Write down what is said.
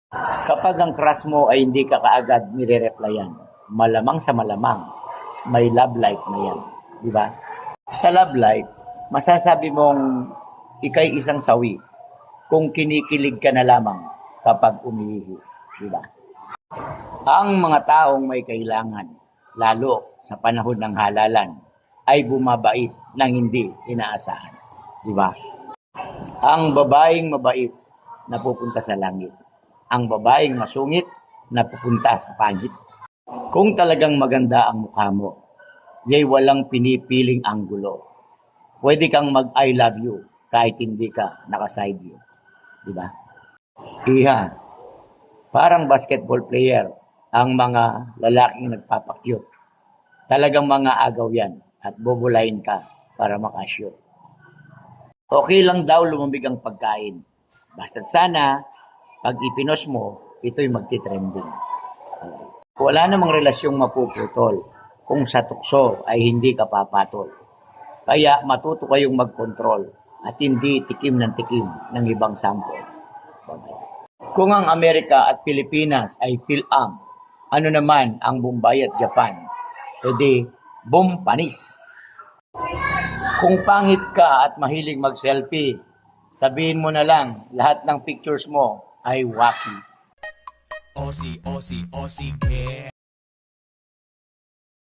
Kapag ang crush mo ay hindi ka kaagad nire-replyan, malamang sa malamang, may love life na yan. Di ba? Sa love life, masasabi mong ikay isang sawi kung kinikilig ka na lamang kapag umiihi. Di ba? Ang mga taong may kailangan, lalo sa panahon ng halalan, ay bumabait ng hindi inaasahan. Di ba? Ang babaeng mabait napupunta sa langit. Ang babaeng masungit napupunta sa pangit. Kung talagang maganda ang mukha mo, yay walang pinipiling anggulo. Pwede kang mag-I love you kahit hindi ka naka-side view. Di ba? Iha, parang basketball player ang mga lalaking nagpapakyut. Talagang mga agaw yan at bubulayin ka para makashoot. Okay lang daw lumambig ang pagkain. Basta sana, pag ipinos mo, ito'y magti-trending. Wala namang relasyong mapuputol kung sa tukso ay hindi ka papatol. Kaya matuto kayong mag-control at hindi tikim ng tikim ng ibang sample. Kung ang Amerika at Pilipinas ay PhilAm, ano naman ang Bombay at Japan? Edi, Bompanis. Kung pangit ka at mahilig mag-selfie, sabihin mo na lang lahat ng pictures mo ay wacky. Aussie, Aussie, Aussie, yeah.